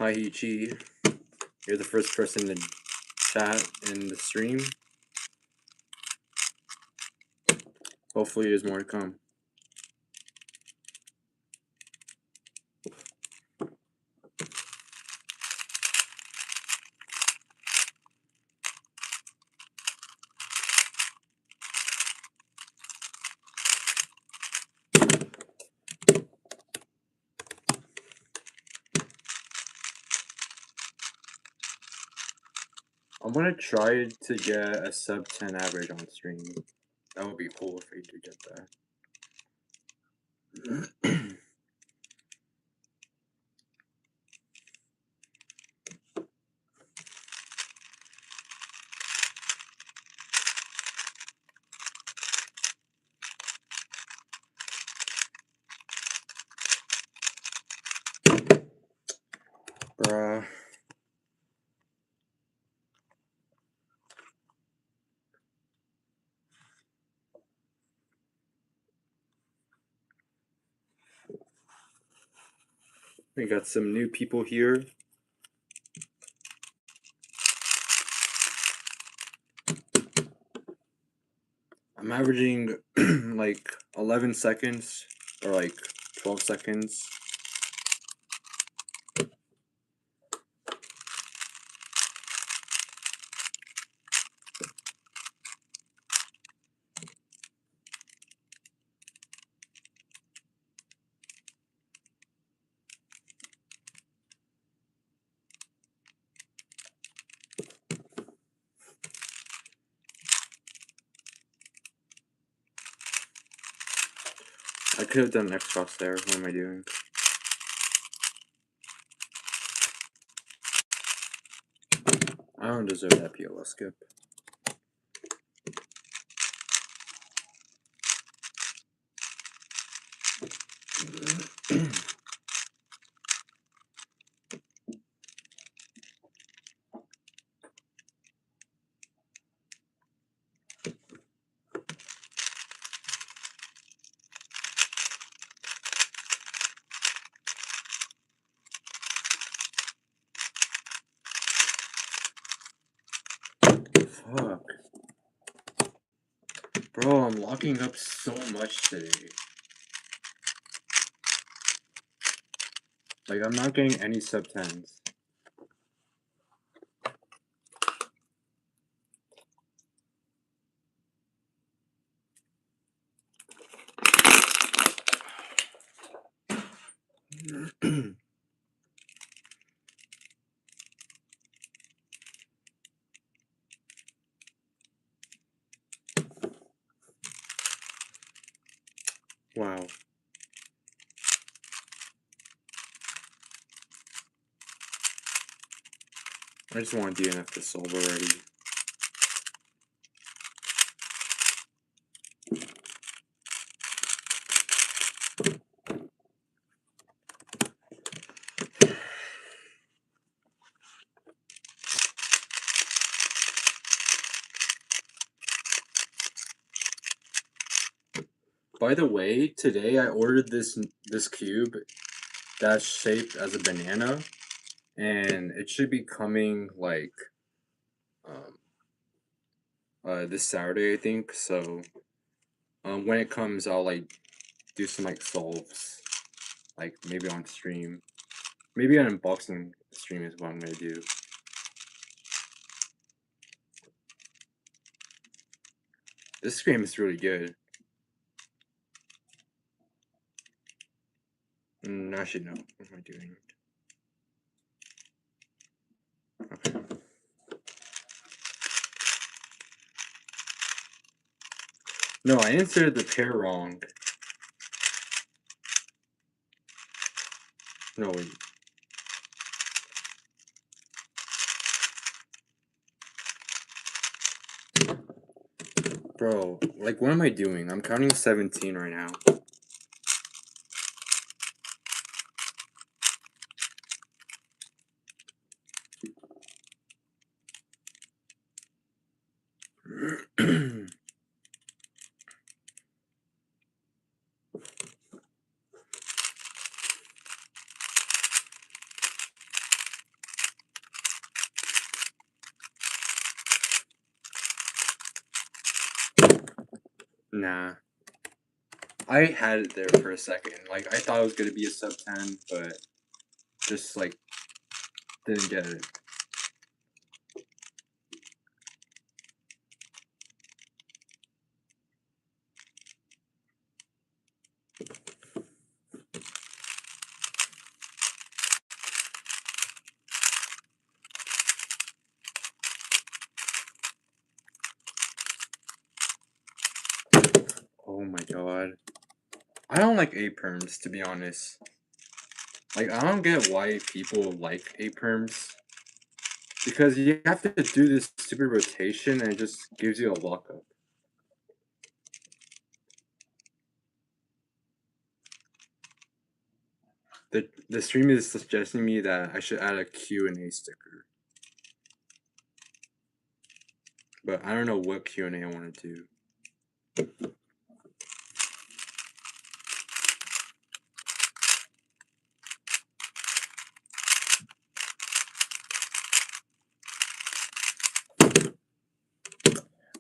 Hi Ichi, you're the first person to chat in the stream. Hopefully there's more to come. I'm gonna try to get a sub 10 average on stream. That would be cool if I do get that. Bruh. We got some new people here. I'm averaging like 11 seconds or like 12 seconds. I could have done Xbox there. What am I doing? I don't deserve that PLS skip. Fuck. Bro, I'm locking up so much today. Like, I'm not getting any sub 10s. Wow. I just want DNF to solve already. By the way, today I ordered this cube that's shaped as a banana, and it should be coming like this Saturday, I think. So when it comes, I'll like do some like solves, like maybe on stream, maybe an unboxing stream is what I'm gonna do. This game is really good. Actually, no. What am I doing? Okay. No, I inserted the pair wrong. No, wait. Bro, like, what am I doing? I'm counting 17 right now. Nah. I had it there for a second. Like, I thought it was gonna be a sub 10, but just, like, didn't get it. Oh my god. I don't like A perms, to be honest. Like, I don't get why people like A perms. Because you have to do this stupid rotation and it just gives you a lockup. The stream is suggesting me that I should add a Q&A sticker. But I don't know what Q&A I want to do.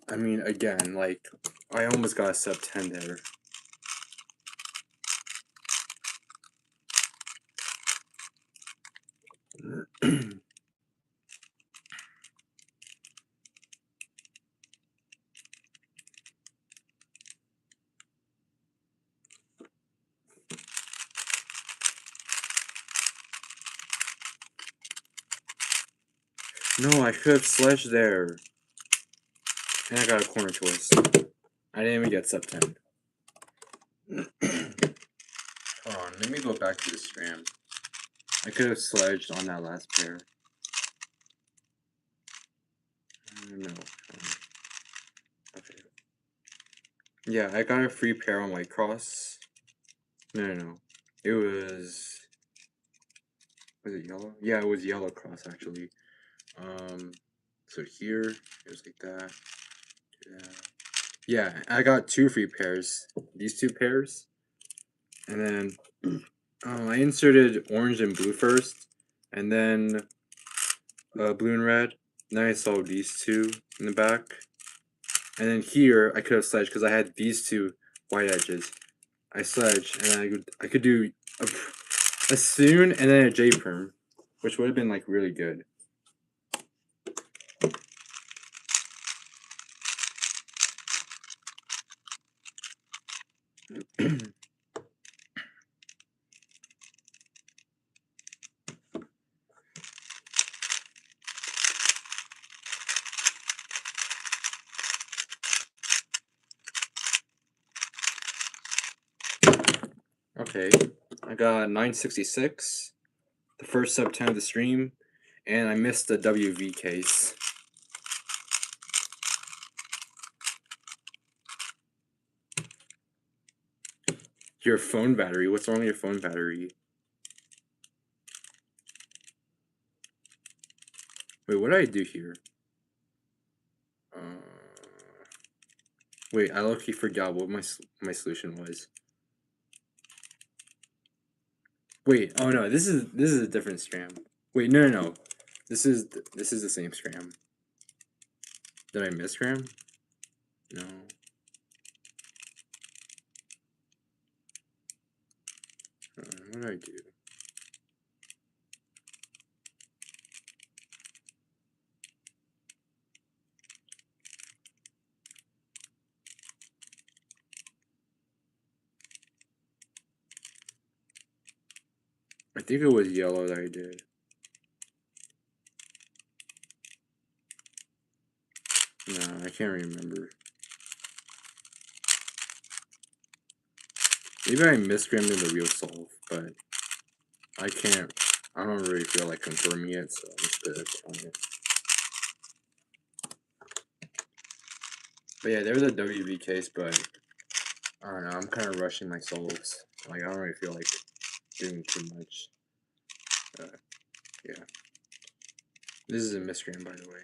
I mean, again, like, I almost got a sub 10 there. No, I should have sledged there. And I got a corner twist. I didn't even get sub 10. Hold on, let me go back to the stream. I could have sledged on that last pair. No. Okay. Yeah, I got a free pair on White Cross. No. It was it yellow? Yeah, it was yellow cross actually. So here, it was like that. Yeah, I got 2 free pairs. These 2 pairs. And then I inserted orange and blue first, and then blue and red. Then I saw these 2 in the back. And then here, I could have sledged because I had these 2 white edges. I sledged, and I could do a Soon and then a J perm, which would have been like really good. Okay, I got 966, the first sub 10 of the stream, And I missed the WV case. Your phone battery. What's wrong with your phone battery? Wait, what did I do here? Wait, I low-key forgot what my solution was. Wait, oh no, this is a different scram. Wait, no. This is the same scram. Did I miss scram? No. What did I do? I think it was yellow that I did. No, I can't remember. Maybe I misgrammed in the real solve, but I don't really feel like confirming it, so I'm just gonna try it. But yeah, there's a WV case, but I don't know, I'm kind of rushing my solves. Like, I don't really feel like doing too much. Yeah. This is a misgram, by the way.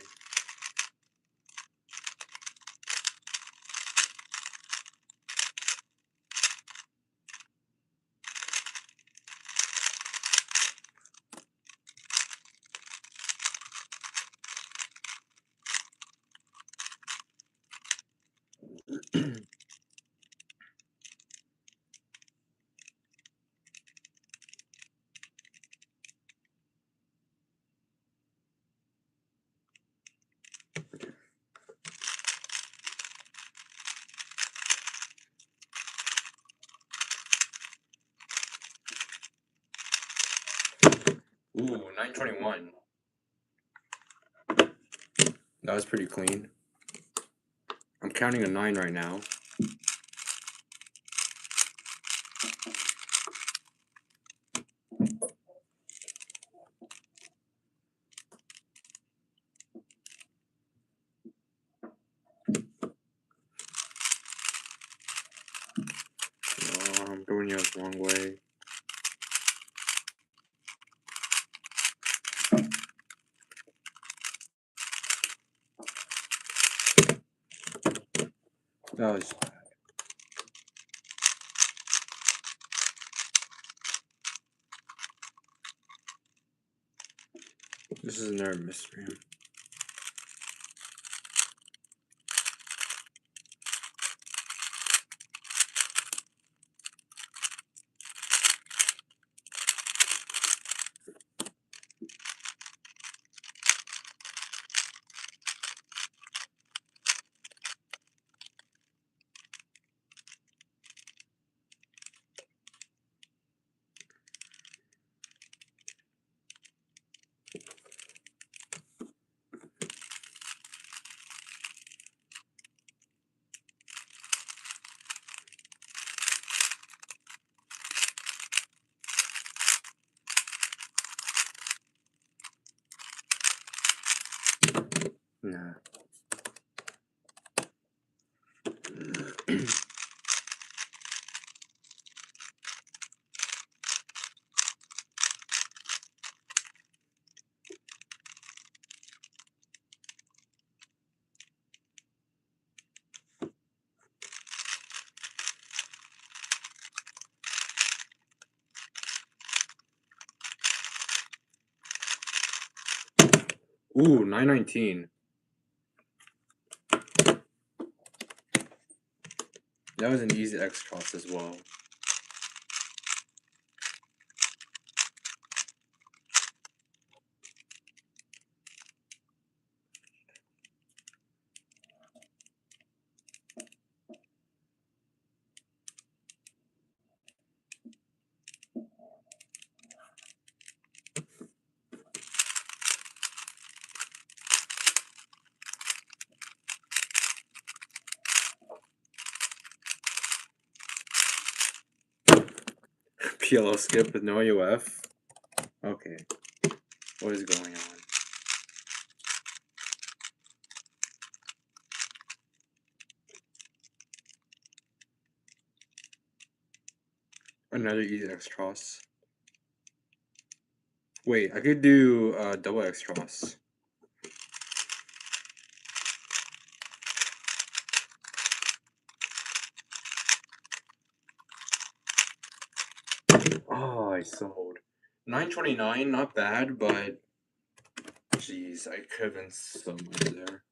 Ooh, 921. That was pretty clean. I'm counting a 9 right now. I'm doing it the wrong way. That was bad. This is another misgram. Nah. Ooh, 919. That was an easy X cross as well. PLO skip with no UF. Okay. What is going on? Another easy X cross. Wait, I could do double X cross. Oh, I sold. 929, not bad, but jeez, I could have been so much there.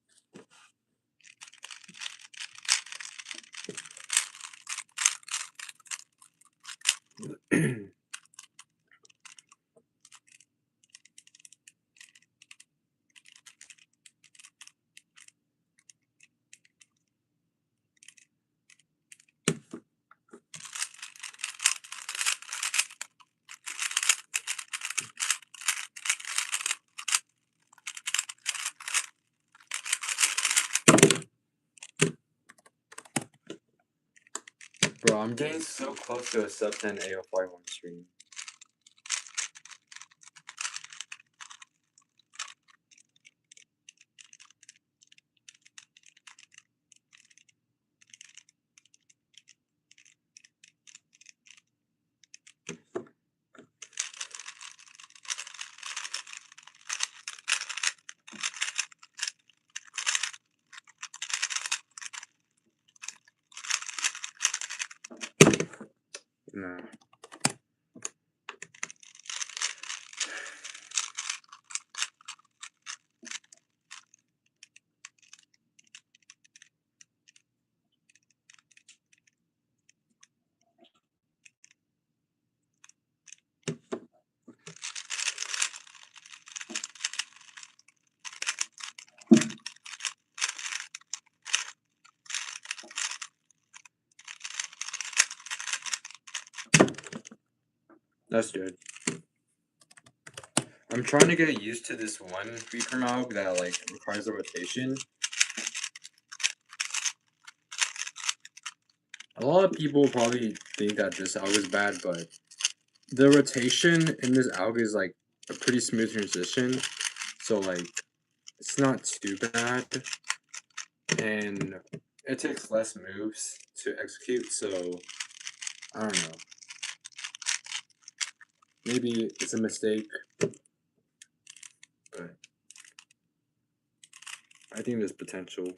Bro, I'm getting so close to a sub 10 AO5 on stream. No. That's good. I'm trying to get used to this one Reaper Malg that like requires a rotation. A lot of people probably think that this alg is bad, but the rotation in this alg is like a pretty smooth transition. So like it's not too bad. And it takes less moves to execute, so I don't know. Maybe it's a mistake, but I think there's potential.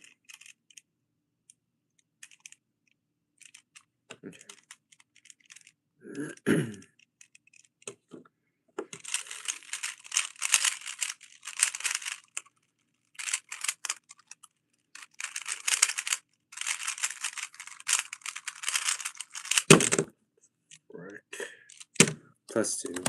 Okay. Right. +2.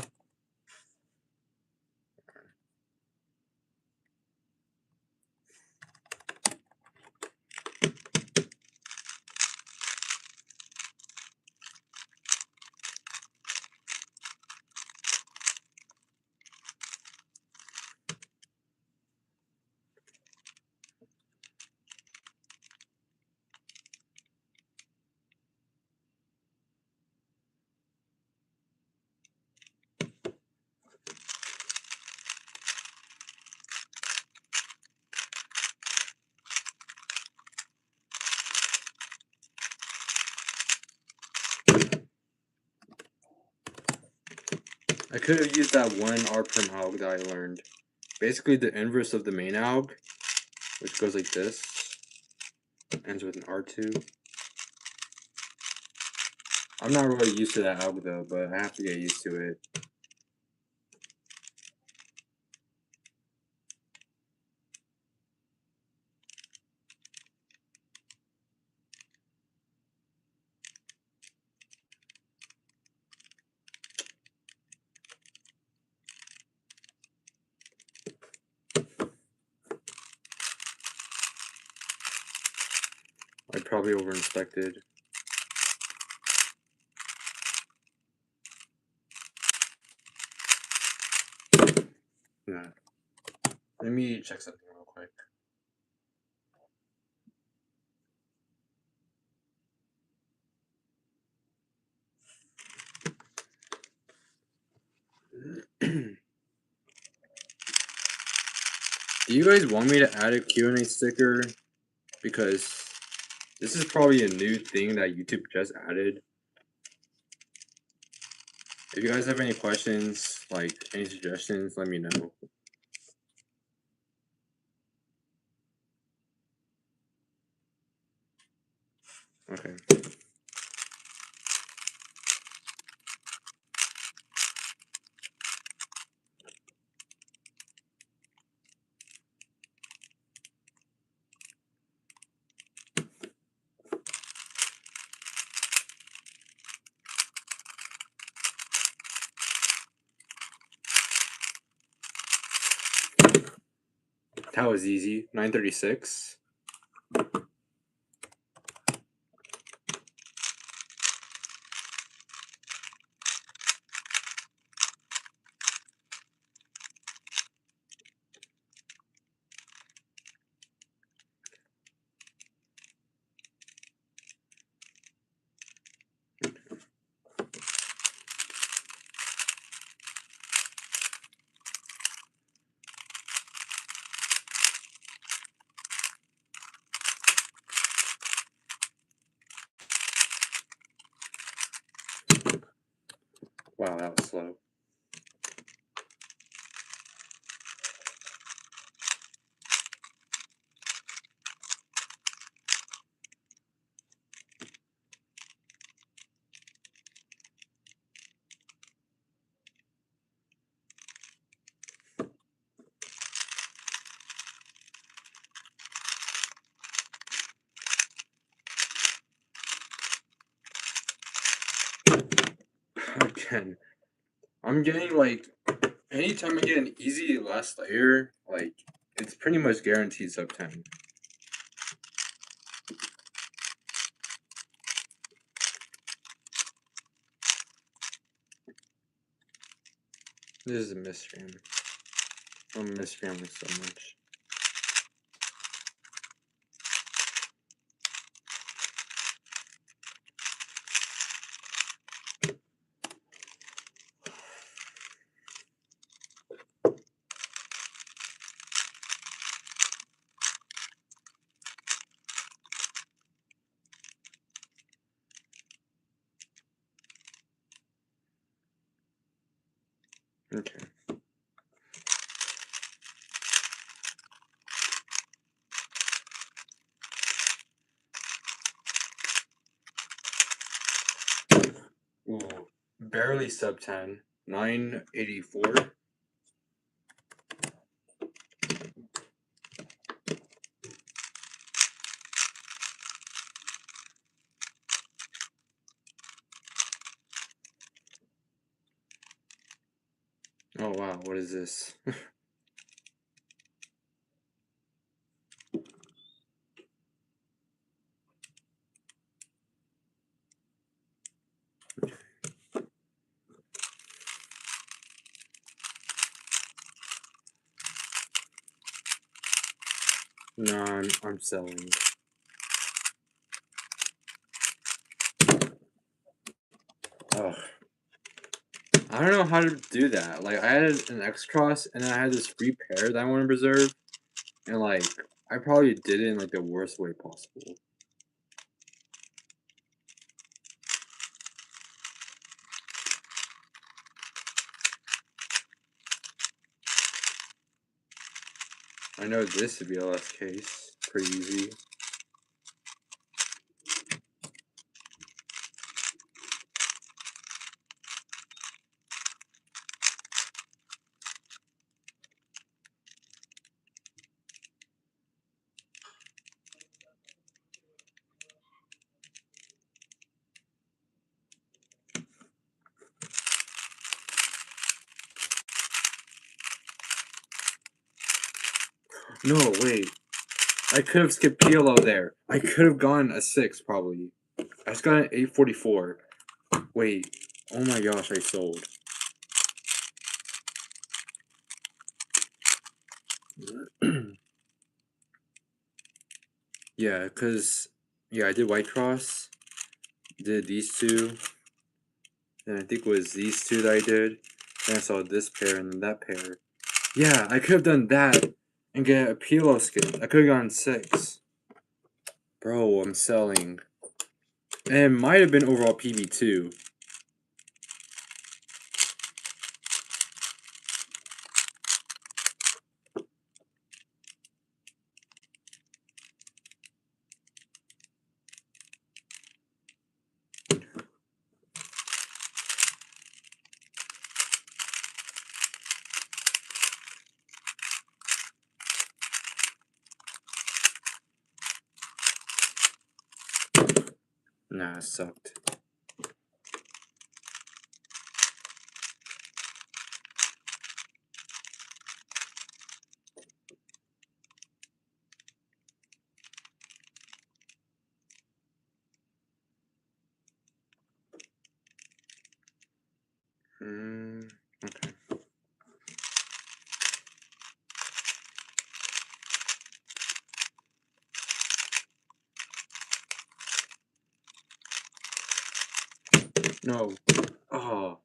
I could have used that one R-perm alg that I learned. Basically the inverse of the main alg, which goes like this. Ends with an R2. I'm not really used to that alg though, but I have to get used to it. I probably over-inspected. Yeah. Let me check something real quick. Do you guys want me to add a Q&A sticker? Because this is probably a new thing that YouTube just added. If you guys have any questions, like any suggestions, let me know. Okay. That was easy. 936. Wow, that was slow. Again, I'm getting like anytime I get an easy last layer, like it's pretty much guaranteed sub 10. This is a misframe. I'm misframing so much. Okay. Ooh, barely sub 10. 984. Oh wow, what is this? No, I'm selling. Ugh. I don't know how to do that. Like, I had an X cross, and then I had this free pair that I want to preserve, and like, I probably did it in like the worst way possible. I know this would be a less case. Pretty easy. No, wait. I could have skipped PLO there. I could have gone a 6, probably. I just got an 844. Wait. Oh my gosh, I sold. Yeah, because, yeah, I did White Cross, did these two, and I think it was these two that I did, and I saw this pair and then that pair. Yeah, I could have done that and get a PLO skip. I could have gone 6. Bro, I'm selling. And it might have been overall PB2. Nah, it sucked. Okay. No. Oh.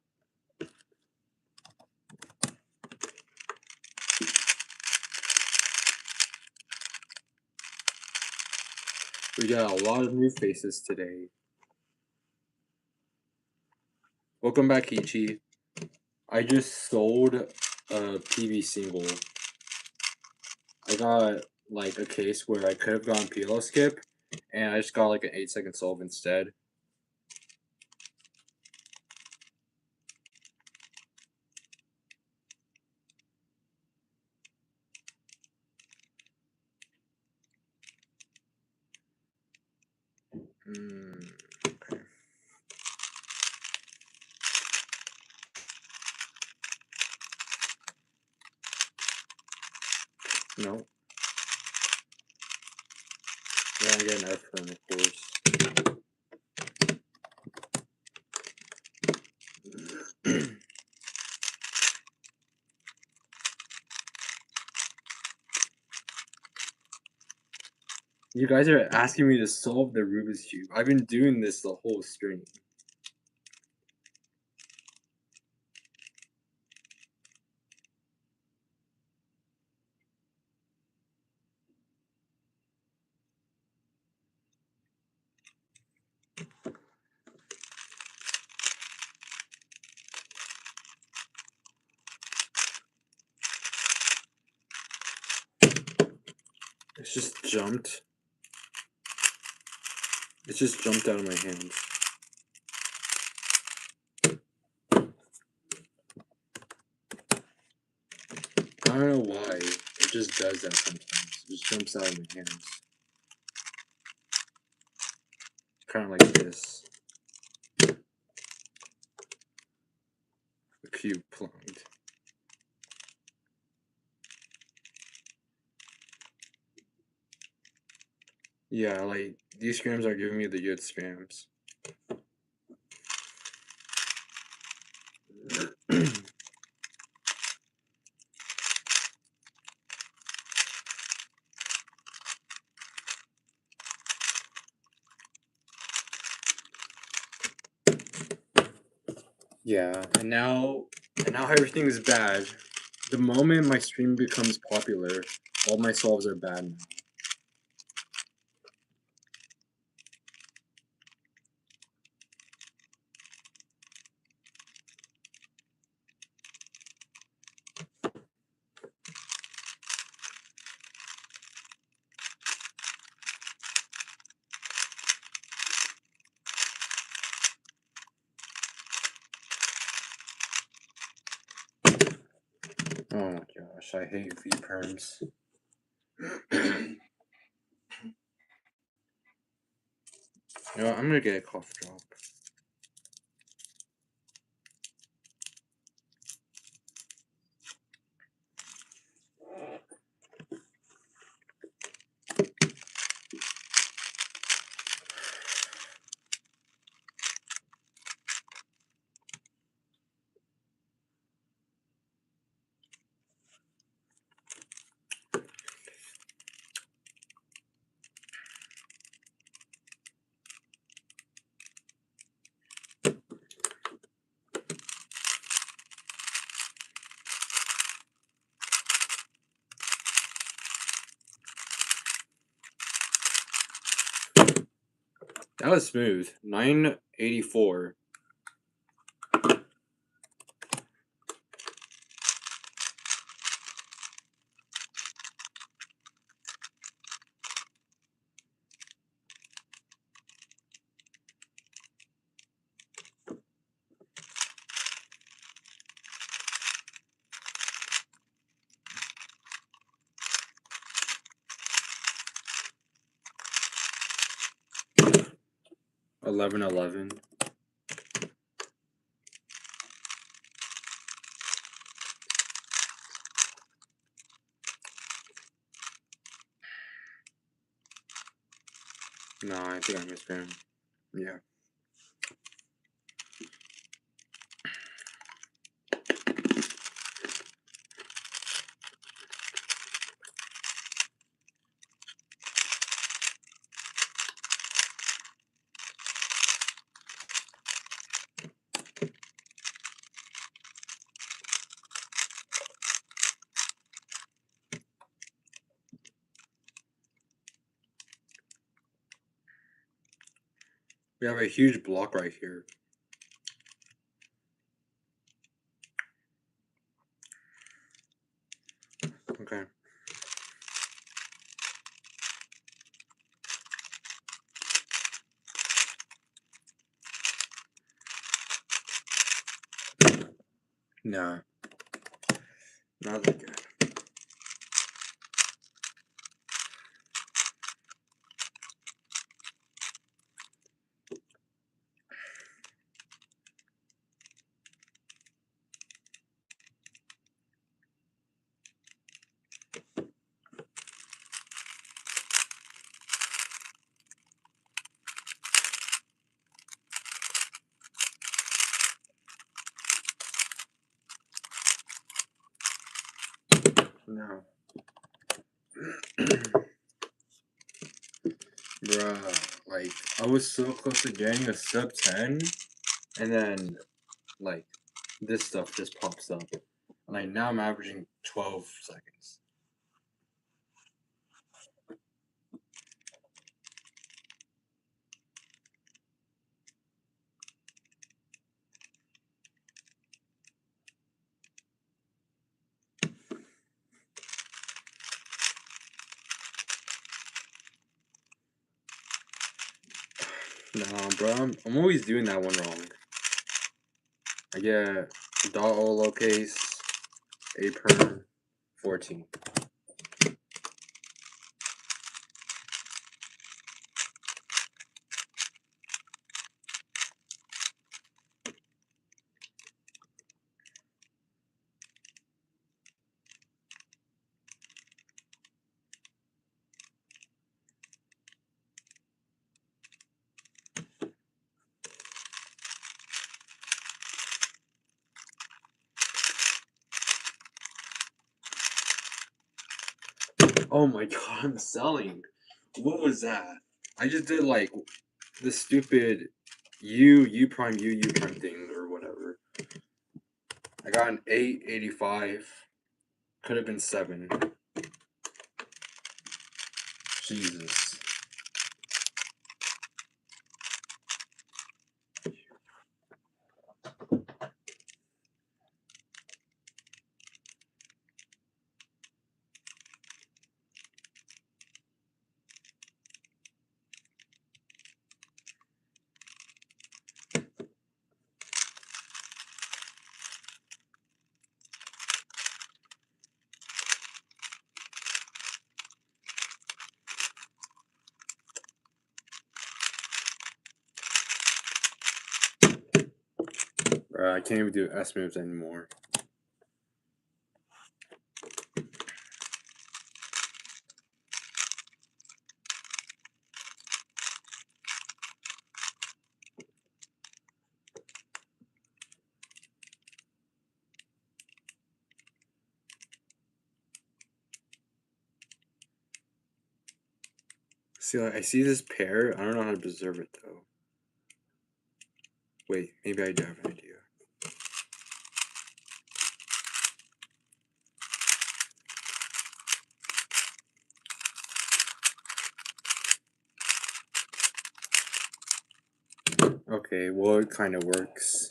We got a lot of new faces today. Welcome back, Ichi. I just sold a PV single. I got like a case where I could have gone PLO skip, and I just got like an 8-second solve instead. Okay. No. Yeah, I get an F for him, of course. You guys are asking me to solve the Rubik's Cube. I've been doing this the whole stream. It's just jumped. It just jumped out of my hands. I don't know why. It just does that sometimes. It just jumps out of my hands. Kind of like this. The cube plunked. Yeah, like, these scrams are giving me the good scrams. Yeah, and now everything is bad. The moment my stream becomes popular, all my solves are bad now. Oh my gosh, I hate V perms. You know what, I'm gonna get a cough drop. That was smooth. 984. 1111. No, I think I missed him. Yeah. We have a huge block right here. Okay. Nah. Not that good. No. Bruh, like, I was so close to getting a sub 10, and then, like, this stuff just pops up. And, like, now I'm averaging 12 seconds. Nah, bro, I'm always doing that one wrong. I get dot o lowercase, a perm, 14. Oh my god, I'm selling. What was that? I just did like the stupid U prime U prime thing or whatever. I got an 885. Could have been 7. Jesus. I can't even do S moves anymore. See, like, I see this pair. I don't know how to preserve it though. Wait, maybe I do have an idea. Okay, well, it kind of works.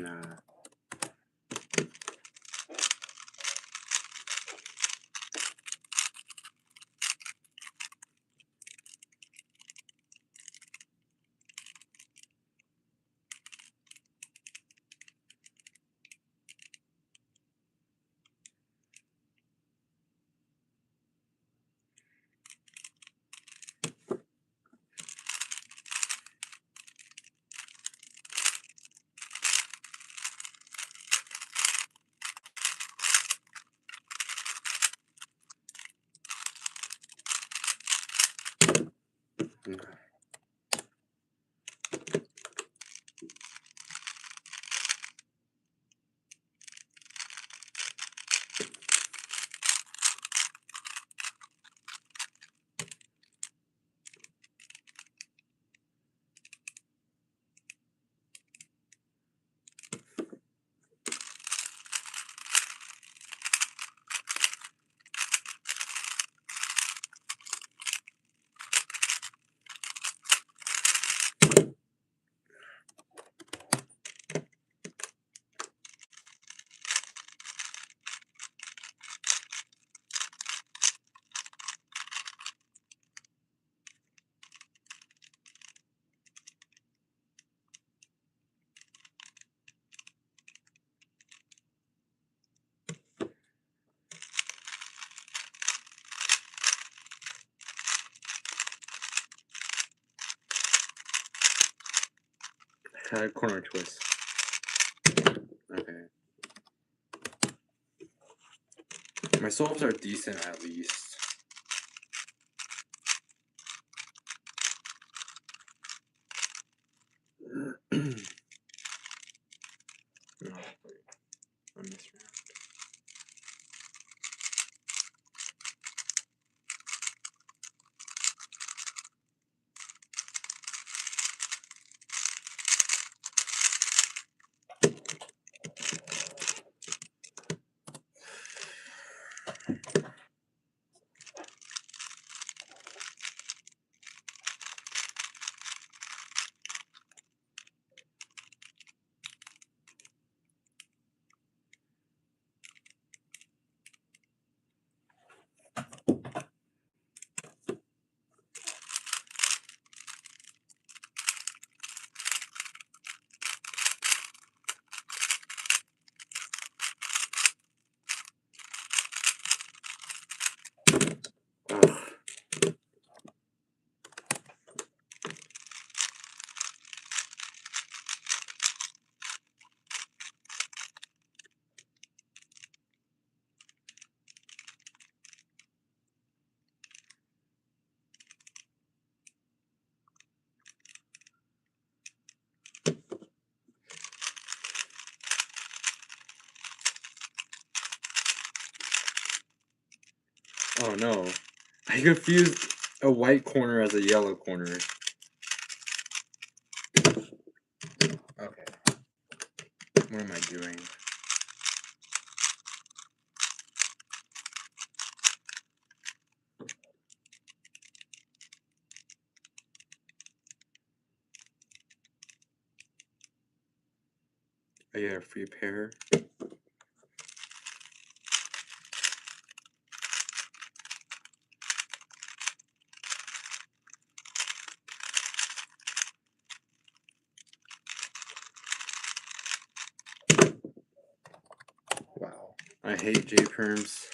Nah. Nah. Had a corner twist. Okay. My solves are decent at least. No, wait. I missed round. Ugh. Oh no. I confused a white corner as a yellow corner. Okay. What am I doing? I get a free pair. Wow. I hate J-perms.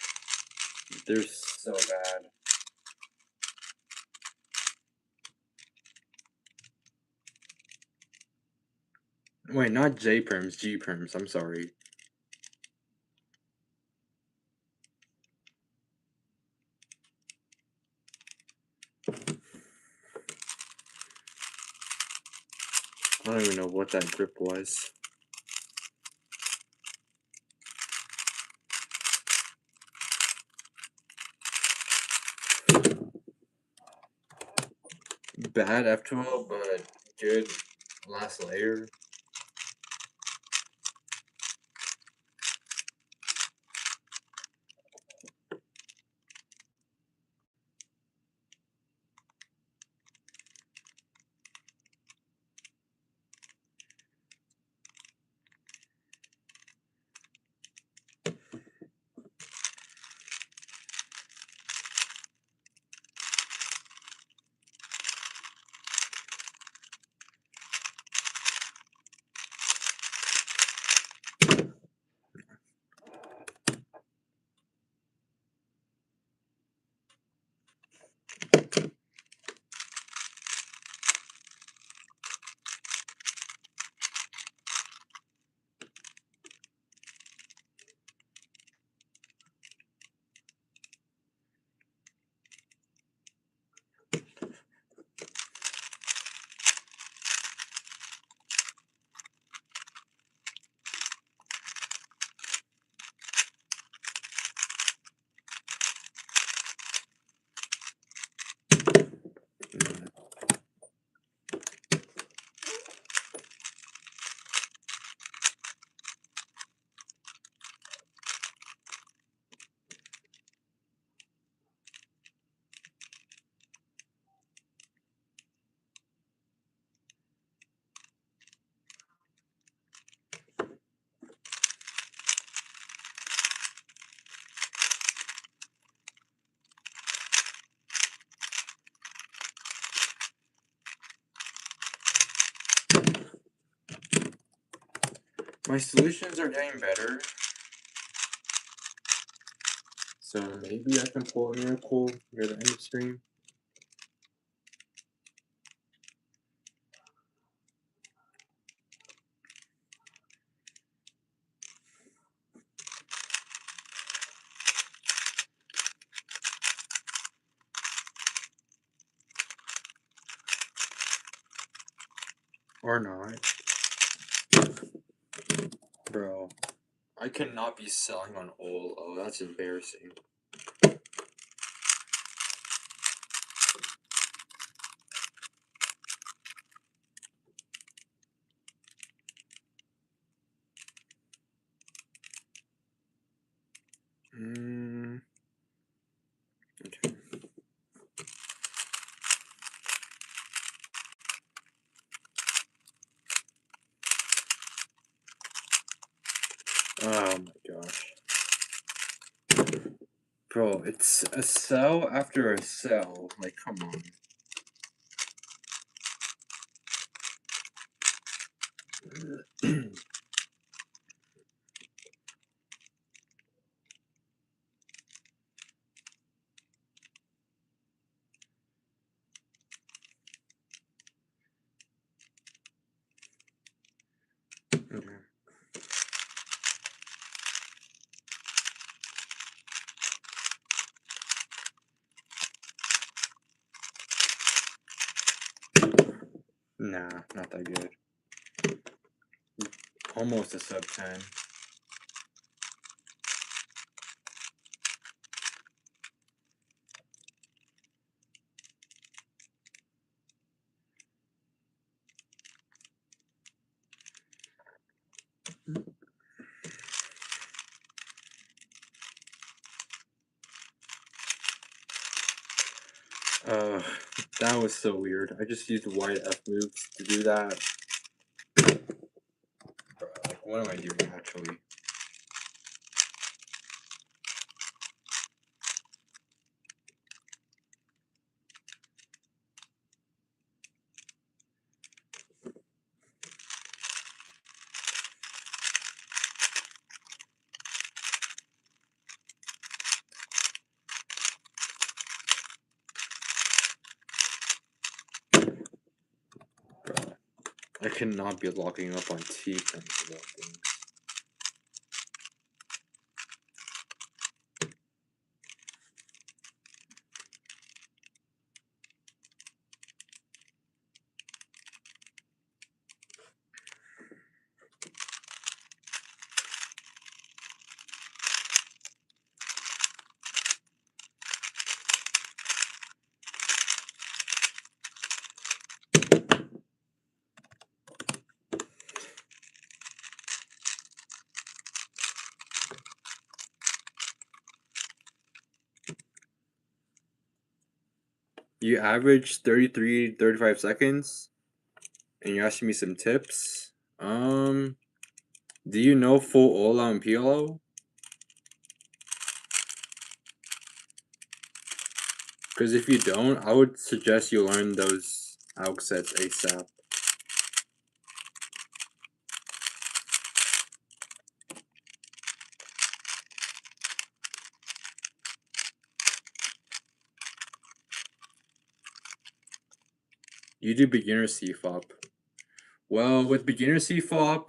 They're so bad. Wait, not J-perms, G-perms. I'm sorry. I don't even know what that grip was. Bad F12, but good last layer. My solutions are getting better. So maybe I can pull a miracle near the end of stream. Or not. Bro, I cannot be selling on all. Oh, that's embarrassing. Okay. Oh my gosh. Bro, it's a cell after a cell. Like, come on. Okay. Nah, not that good. Almost a sub 10. Uh, that was so weird. I just used wide F moves to do that. Bro, like, what am I doing actually? Bro, I cannot be locking up on T frames of all things. You average 33, 35 seconds, and you're asking me some tips. Do you know full Ola and PLO? Because if you don't, I would suggest you learn those AUG sets ASAP. You do beginner CFOP. Well, with beginner CFOP,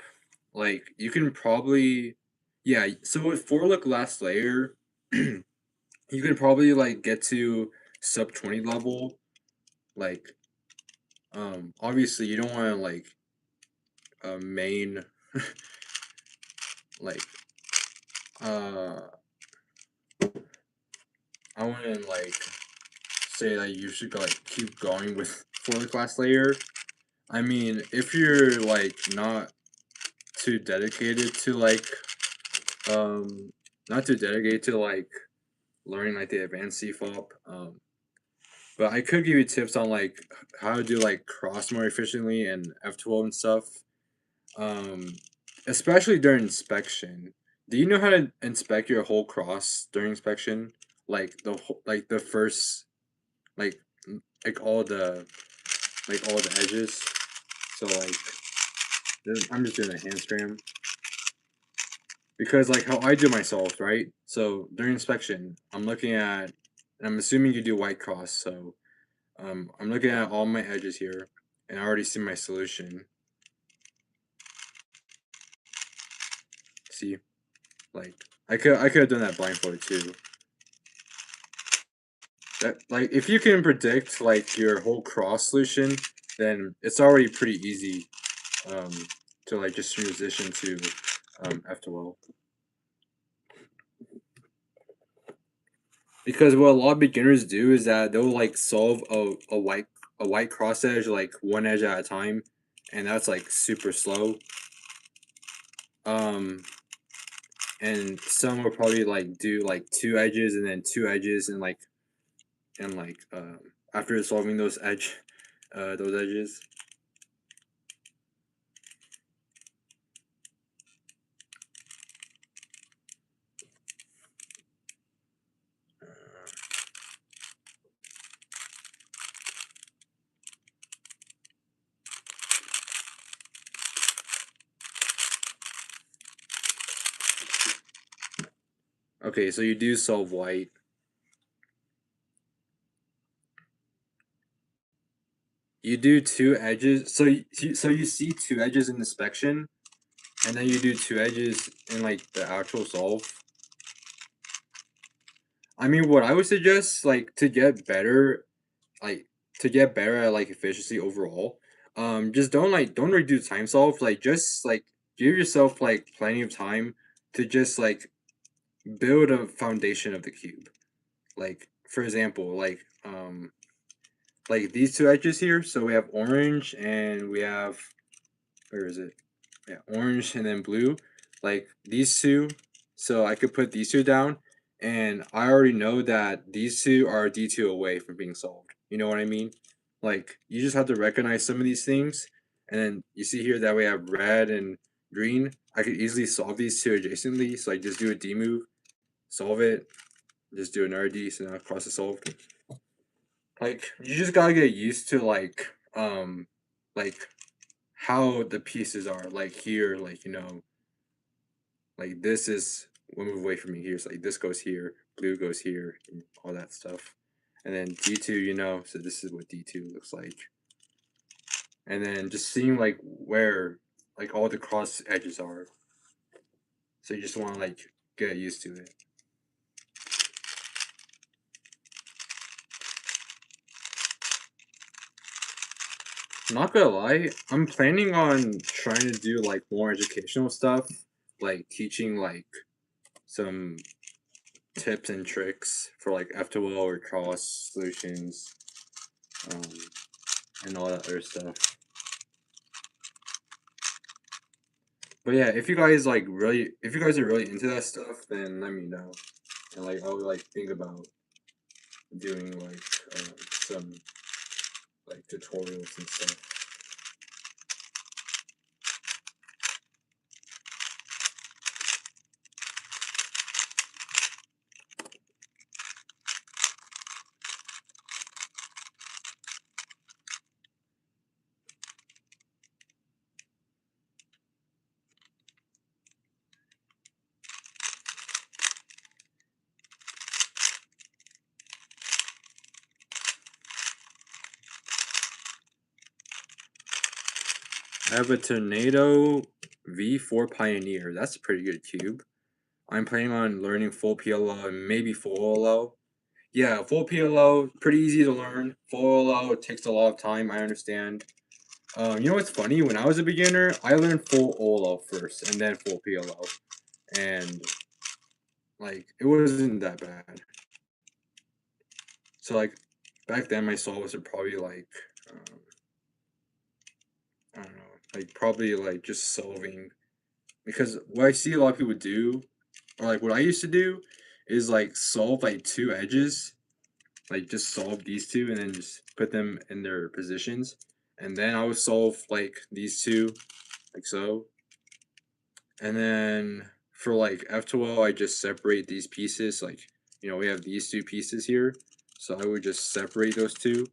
like, you can probably... Yeah, so with 4-look last layer, you can probably, like, get to sub 20 level. Like, obviously you don't want to, like, main... like, I wouldn't, like, say that you should, like, keep going with 4-look last layer. I mean, if you're, like, not too dedicated to, like, not too dedicated to, like, learning, like, the advanced CFOP, but I could give you tips on, like, how to do, like, cross more efficiently and F12 and stuff, especially during inspection. Do you know how to inspect your whole cross during inspection? Like, like, the first, like, like, all the edges? So, like, I'm just doing a hand stram. because like how I do myself, right? So during inspection, I'm looking at, and I'm assuming you do white cross, so I'm looking at all my edges here, and I already see my solution. See, like I could have done that blindfolded too. That, like, if you can predict like your whole cross solution, then it's already pretty easy um, to like just transition to F2L. Because what a lot of beginners do is that they'll like solve a white cross edge like one edge at a time, and that's like super slow. Um, and some will probably like do like two edges and then two edges and like after solving those edges. Okay, so you do solve white. You do two edges. So you see two edges in inspection, and then you do two edges in like the actual solve. I mean, what I would suggest, like like to get better at like efficiency overall, just don't redo time solve. Like just like give yourself like plenty of time to just like build a foundation of the cube. Like for example, like these two edges here. So we have orange and we have, where is it? Yeah, orange and then blue. Like these two. So I could put these two down, and I already know that these two are D2 away from being solved. You know what I mean? Like you just have to recognize some of these things, and then you see here that we have red and green. I could easily solve these two adjacently, so I just do a D move, solve it, just do another D, so now cross is solved. Like you just gotta get used to like how the pieces are. Like here, like like this is one move away from me here. So like this goes here, blue goes here, and all that stuff. And then D2, so this is what D2 looks like. And then just seeing like where like all the cross edges are. So you just want to like get used to it. Not gonna lie, I'm planning on trying to do like more educational stuff, like teaching like some tips and tricks for like F2L or cross solutions, um, and all that other stuff. But yeah, if you guys if you guys are really into that stuff, then let me know, and like I'll like think about doing like some like tutorials and stuff. I have a Tornado V4 Pioneer. That's a pretty good cube. I'm planning on learning full PLO and maybe full OLO. Yeah, full PLO, pretty easy to learn. Full OLO, it takes a lot of time, I understand. You know what's funny? When I was a beginner, I learned full OLO first and then full PLO. And like it wasn't that bad. So like back then my solves were probably like I don't know, like probably like just solving, because what I see a lot of people do, or like what I used to do, is like solve like two edges, like just solve these two and then just put them in their positions, and then I would solve like these two, like so, and then for like F2L I just separate these pieces, like we have these two pieces here, so I would just separate those two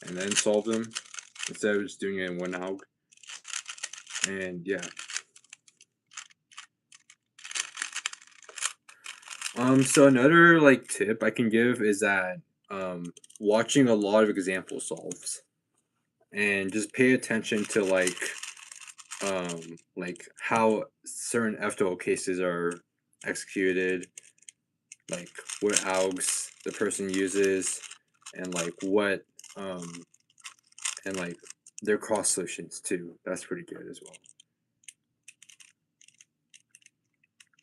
and then solve them instead of just doing it in one hug. And yeah. So another like tip I can give is that watching a lot of example solves and just pay attention to like how certain FTL cases are executed, like what algs the person uses, and like what um and like their cross solutions too. That's pretty good as well.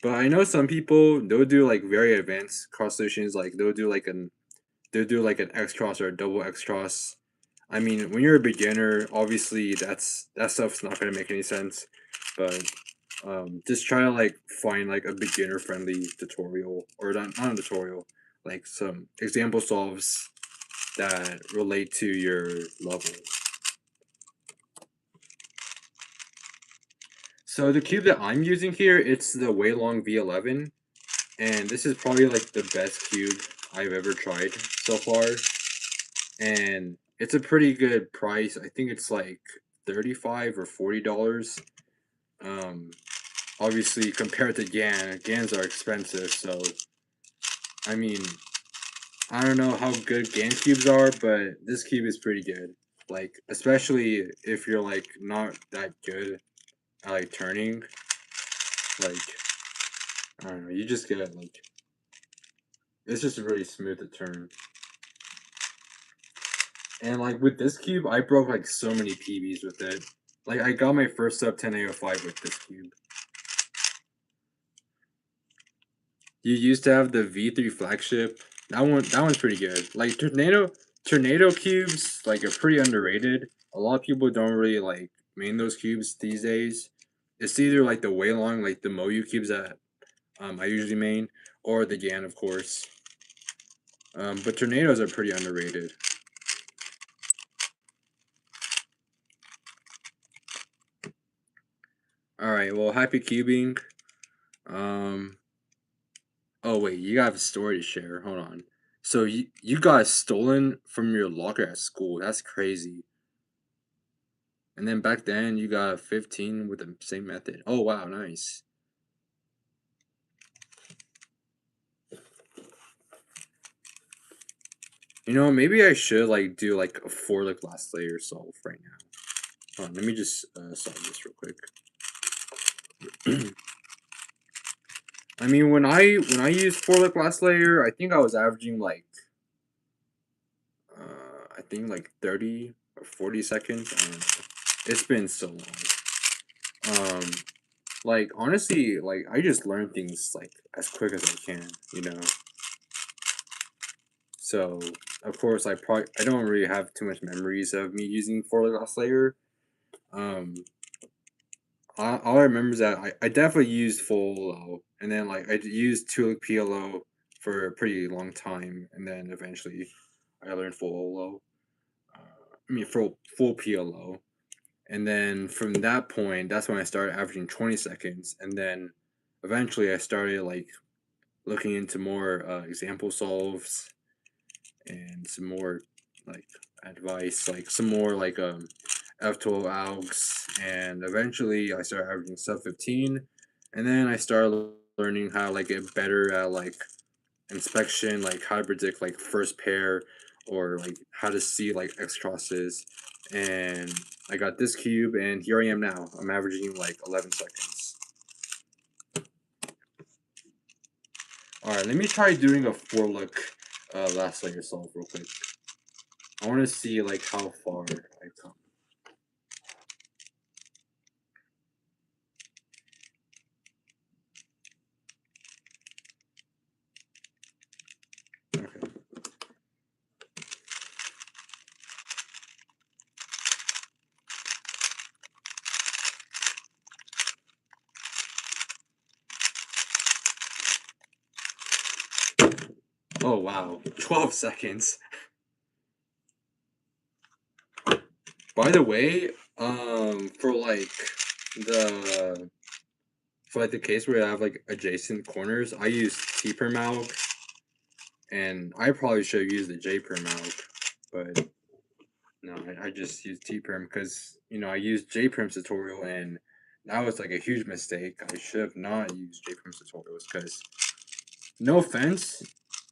But I know some people they'll do like very advanced cross solutions, like they'll do like an X cross or a double X cross. I mean, when you're a beginner, obviously that stuff's not gonna make any sense. But just try to like find like a beginner friendly tutorial or not a tutorial, like some example solves that relate to your level. So the cube that I'm using here, it's the Weilong V11, and this is probably like the best cube I've ever tried so far. And it's a pretty good price. I think it's like $35 or $40. Um, Obviously compared to GANs are expensive, so I mean, I don't know how good GAN cubes are, but this cube is pretty good. Like, especially if you're like not that good at like turning, like I don't know, you just get like it's just really smooth to turn. And like with this cube, I broke like so many PBs with it. Like I got my first sub 10 AO5 with this cube. You used to have the V3 flagship. That one's pretty good. Like tornado cubes like are pretty underrated. A lot of people don't really like main those cubes these days. It's either like the Weilong, like the Moyu cubes that I usually main, or the GAN, of course. But tornadoes are pretty underrated. All right, well, happy cubing. Um, oh wait, you have a story to share. Hold on. So you got stolen from your locker at school. That's crazy. And then back then you got 15 with the same method. Oh wow, nice. You know, maybe I should like do like a 4 last layer solve right now. Hold on, let me just solve this real quick. I mean, when I used last layer, I think I was averaging like I think like 30 or 40 seconds. I don't know. It's been so long. Like honestly, like I just learn things like as quick as I can, you know. So of course I don't really have too much memories of me using 4 layer. Um, all I remember is that I definitely used full low, and then like I used Tulip PLO for a pretty long time, and then eventually I learned full low. I mean full PLO, and then from that point, that's when I started averaging 20 seconds, and then eventually I started like looking into more example solves and some more like advice, like some more like F12 algs, and eventually I started averaging sub 15, and then I started learning how to like get better at like inspection, like how to predict like first pair or like how to see like X crosses, and I got this cube, and here I am now. I'm averaging like 11 seconds. All right, let me try doing a 4 last layer solve real quick. I want to see like how far I come. Okay. Oh wow, 12 seconds. By the way, the for like the case where I have like adjacent corners, I use T-permalg, and I probably should have used the J-permalg, but no, I just used T-perm because you know I used J-perm's tutorial, and that was like a huge mistake. I should have not used J-perm's tutorials because no offense,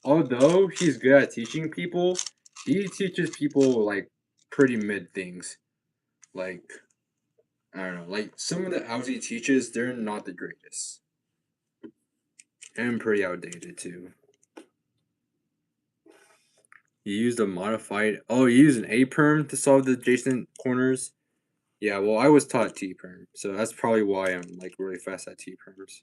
although he's good at teaching people, he teaches people like pretty mid things. Like I don't know, like some of the ALGs he teaches, they're not the greatest. And pretty outdated too. You used a modified. Oh, you used an A perm to solve the adjacent corners. Yeah, well, I was taught T perm, so that's probably why I'm like really fast at T perms.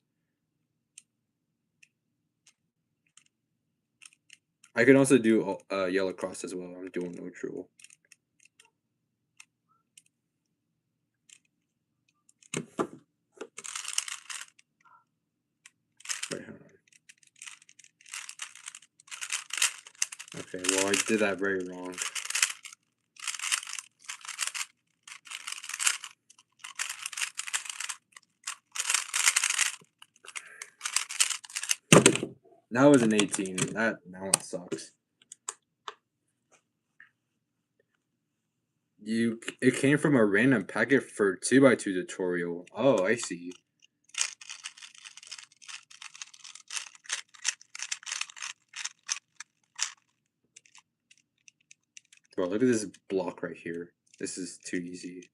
I can also do yellow cross as well. I'm doing no true. Wait, hold on. Okay, well, I did that very wrong. That was an 18. That one sucks. It came from a random packet for 2x2 tutorial. Oh, I see. Bro, look at this block right here. This is too easy.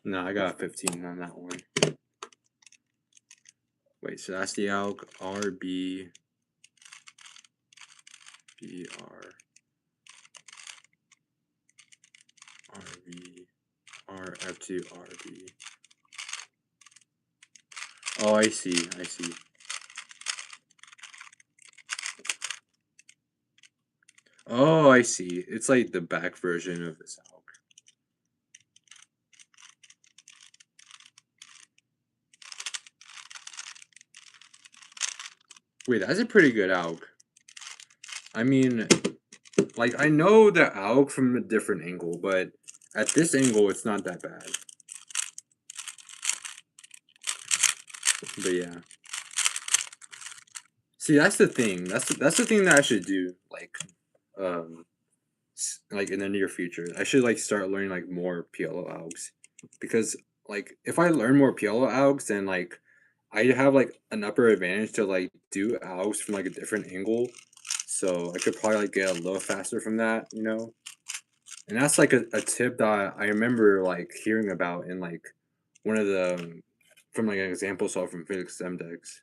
No, I got 15 on that one. Wait, so that's the ALG RB BR RB RF2 RB. Oh, I see. I see. Oh, I see. It's like the back version of this ALG. Wait, that's a pretty good ALG. I mean, like, I know the ALG from a different angle, but at this angle, it's not that bad. But yeah. See, that's the thing. That's the thing that I should do. Um, like in the near future, I should like start learning like more PLO ALGs, because like if I learn more PLO ALGs, then like I have like an upper advantage to like do ALGs from like a different angle, so I could probably like get a little faster from that, you know. And that's like a tip that I remember like hearing about in like one of the from like an example solve from Physics Semdex.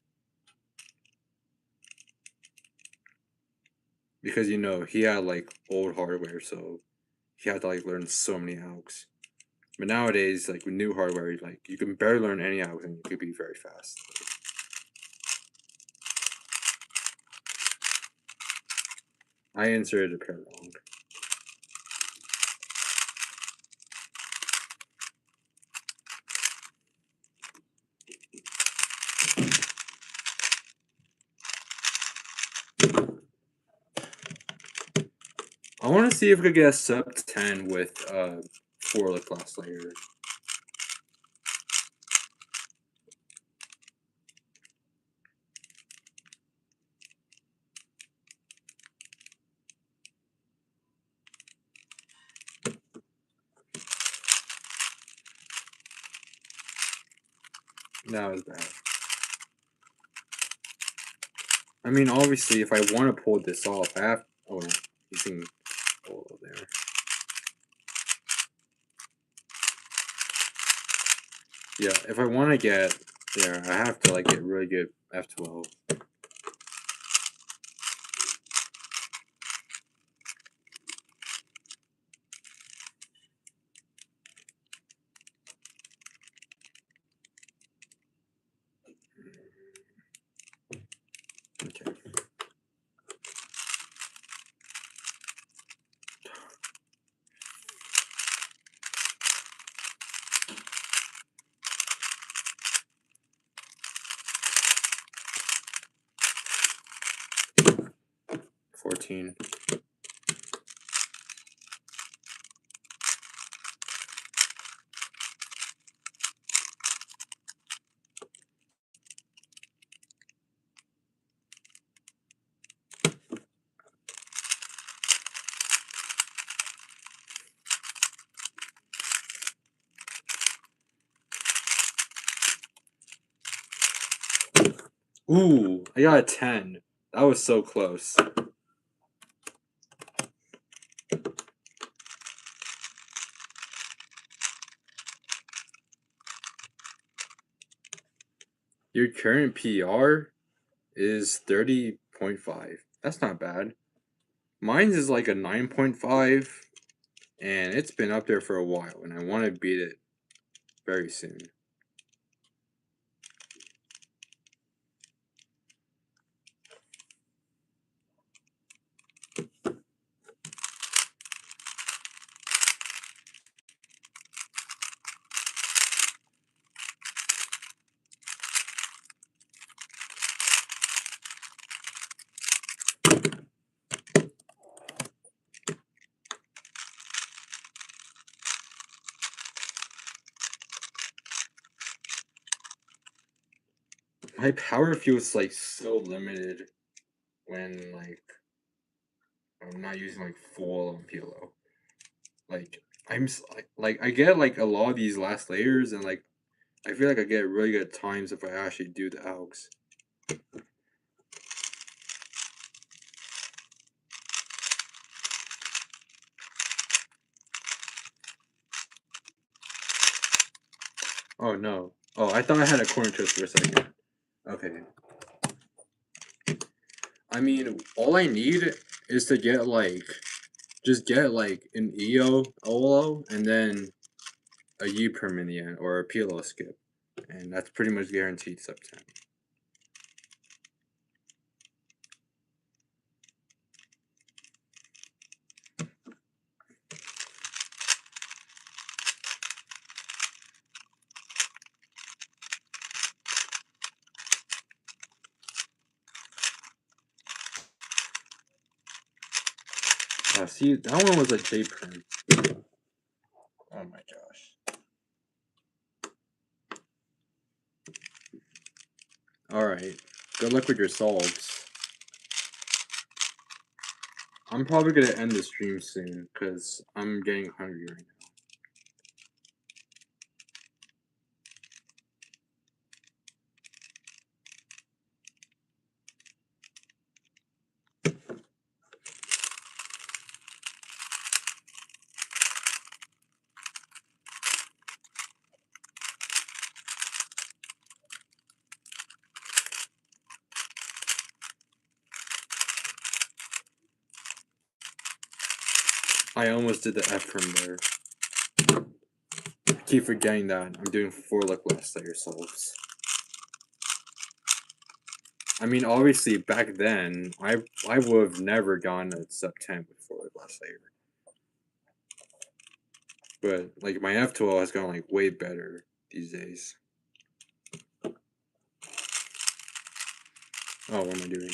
Because you know he had like old hardware, so he had to like learn so many ALGs. But nowadays, like with new hardware, like you can barely learn any ALGs and you could be very fast. I inserted a pair wrong. I want to see if we could get a sub 10 with for the class layer. That was bad. I mean, obviously, if I want to pull this off, I have. Oh, no, you can pull it there. Yeah, if I want to get there, I have to like get really good F12. Okay. $14. Ooh, I got a 10. That was so close. Your current PR is 30.5. That's not bad. Mine's is like a 9.5, and it's been up there for a while, and I want to beat it very soon. My power feels like so limited when like I'm not using like full PLO. Like like I get like a lot of these last layers, and like I feel like I get really good times if I actually do the AUX. Oh no. Oh, I thought I had a coin twist for a second. Okay. I mean, all I need is to get like just get like an EO OLO and then a U perm in the end or a PLO skip. And that's pretty much guaranteed sub 10. See, that one was a J perm. Oh my gosh. Alright. Good luck with your solves. I'm probably gonna end the stream soon because I'm getting hungry right now. I almost did the F perm there. I keep forgetting that I'm doing 4 luck last layer solves. I mean, obviously back then, I would have never gone a sub 10 with 4 luck last layer. But like my F12 has gone like way better these days. Oh, what am I doing?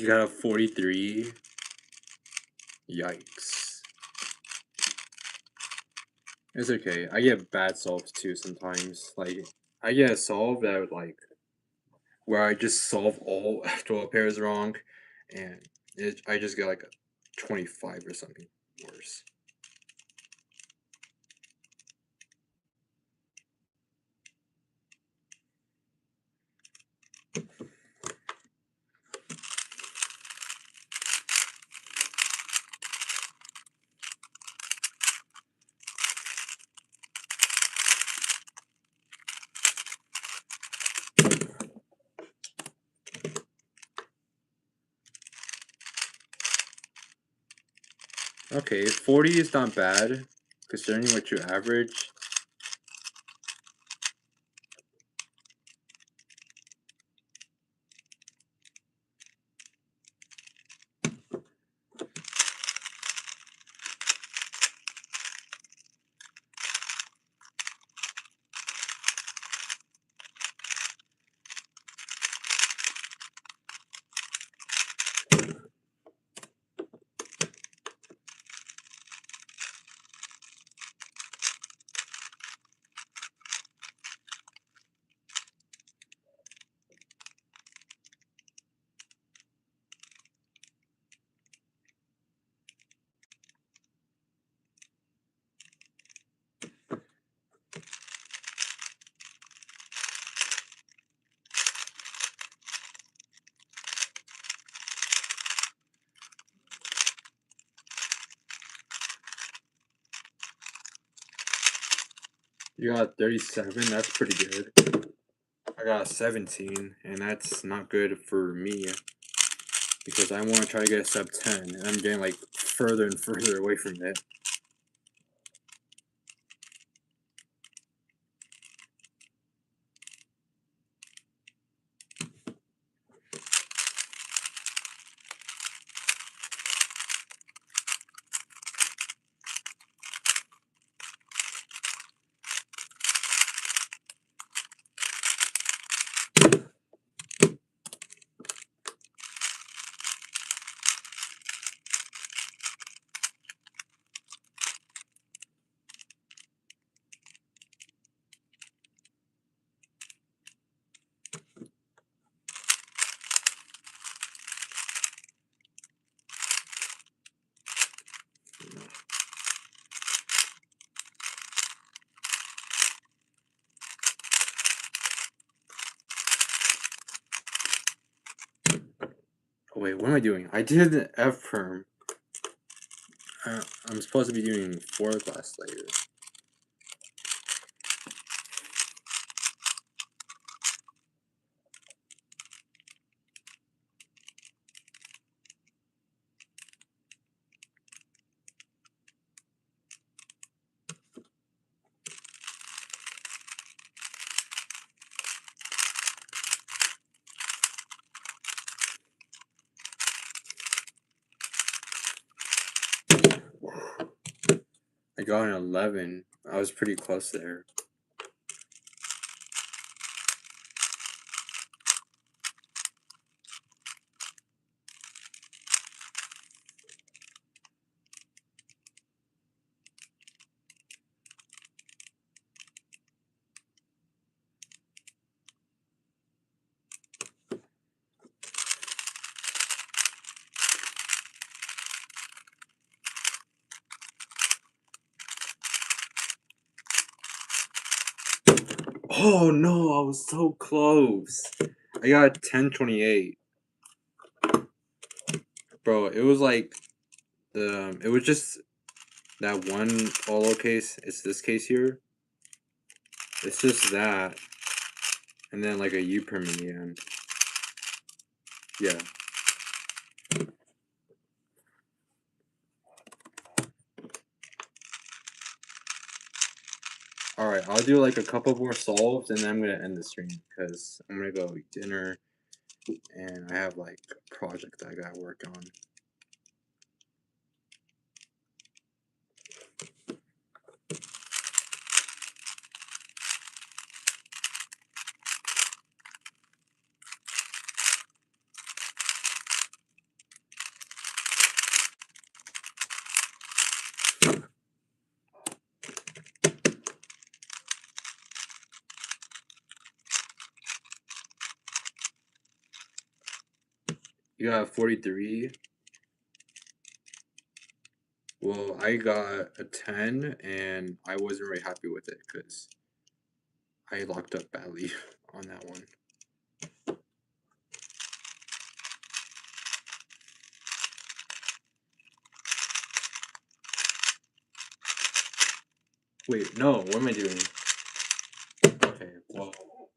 You got a 43. Yikes. It's okay. I get bad solves too sometimes. Like, I get a solve that like where I just solve all F12 pairs wrong, and I just get like a 25 or something worse. Okay, 40 is not bad, considering what you average. You got 37, that's pretty good. I got 17, and that's not good for me because I want to try to get a sub 10, and I'm getting like further and further away from it. Oh, wait, what am I doing? I did F perm. I'm supposed to be doing 4 glass layers. I got an 11. I was pretty close there. Oh no, I was so close. I got 1028. Bro, it was like it was just that one all case. It's this case here. It's just that. And then like a U perm in the end. Yeah. Alright, I'll do like a couple more solves and then I'm gonna end the stream because I'm gonna go eat dinner and I have like a project that I gotta work on. You got 43. Well, I got a 10, and I wasn't very happy with it because I locked up badly on that one. Wait, no, what am I doing? Okay, well,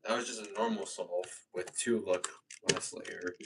that was just a normal solve with 2 luck last layer.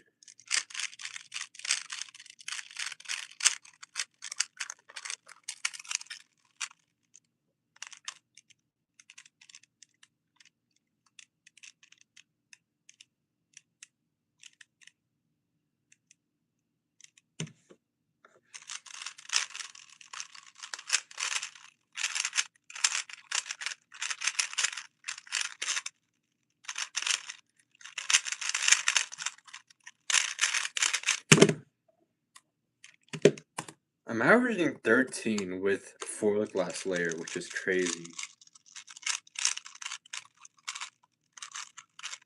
I'm averaging 13 with 4 luck last layer, which is crazy.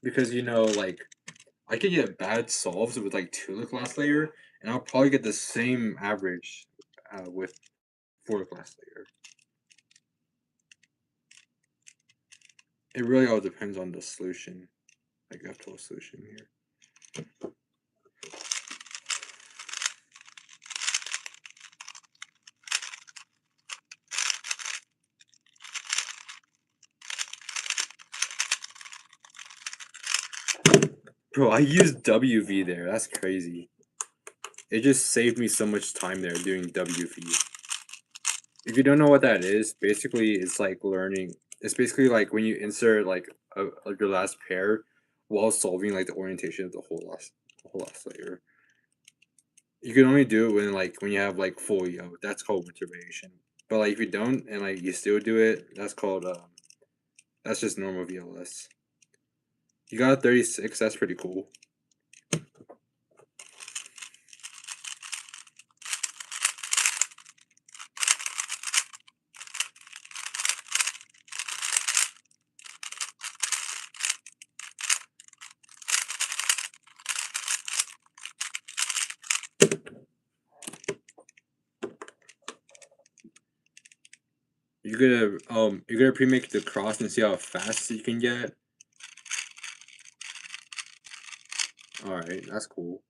Because, you know, like, I could get bad solves with like 2 luck last layer, and I'll probably get the same average with 4 luck last layer. It really all depends on the solution. Like, F12 solution here. Bro, I used WV there. That's crazy. It just saved me so much time there doing WV. If you don't know what that is, basically it's like learning. It's basically like when you insert like your last pair while solving like the orientation of the whole last layer. You can only do it when you have like full yo. That's called winter variation. But like if you don't and like you still do it, that's called that's just normal VLS. You got a 36. That's pretty cool. You're gonna pre-make the cross and see how fast you can get. All right, that's cool.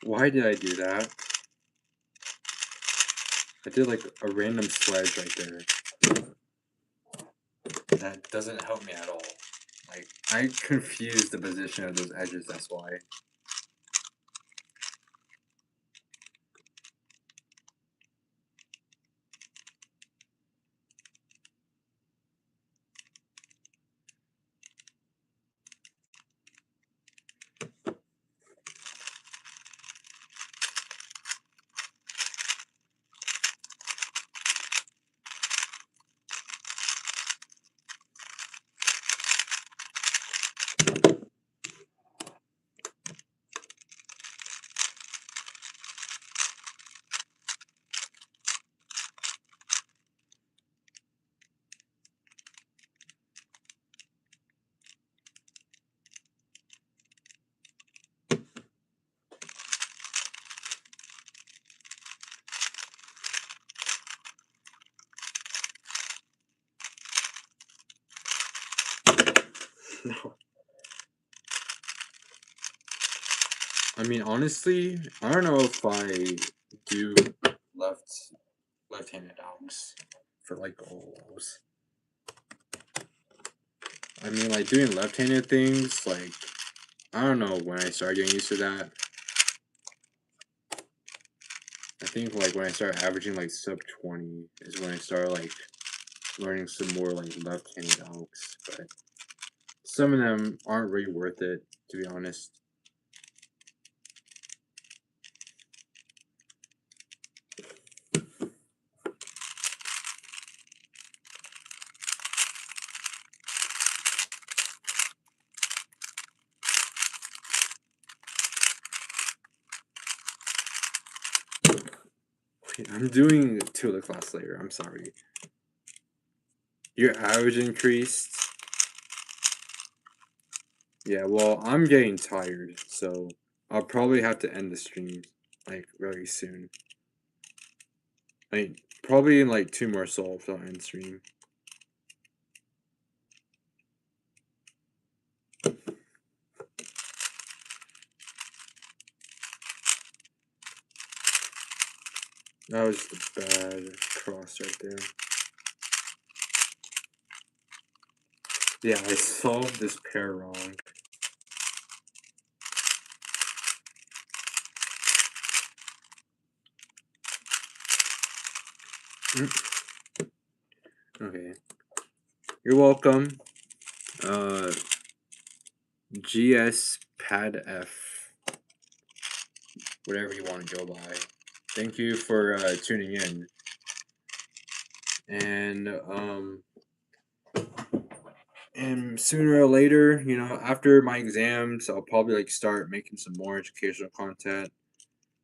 Why did I do that? I did like a random sledge right there. That doesn't help me at all. Like, I confused the position of those edges, that's why. No. I mean, honestly, I don't know if I do left-handed alks for like goals. I mean, like doing left-handed things, like I don't know when I started getting used to that. I think like when I started averaging like sub 20 is when I started like learning some more like left-handed alks, but some of them aren't really worth it, to be honest. I'm doing Tula class later. I'm sorry. Your average increased. Yeah, well, I'm getting tired, so I'll probably have to end the stream like really soon. Like probably in like 2 more solves I'll end stream. That was just a bad cross right there. Yeah, I solved this pair wrong. Okay. You're welcome. GS Pad F. Whatever you want to go by. Thank you for tuning in. And sooner or later, you know, after my exams, I'll probably like start making some more educational content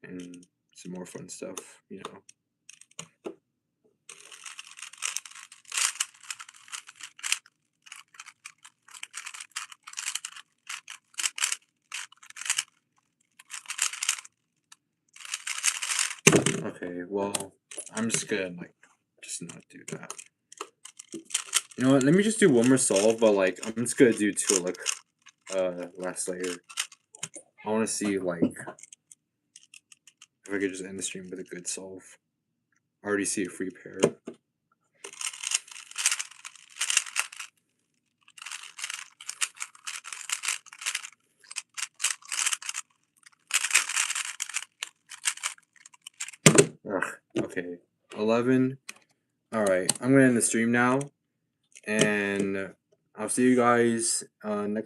and some more fun stuff, you know. Okay, well, I'm just gonna like just not do that. You know what? Let me just do one more solve, but like I'm just gonna do two like last layer. I want to see like if I could just end the stream with a good solve. I already see a free pair. Ugh, okay, 11. All right, I'm gonna end the stream now, and I'll see you guys next time.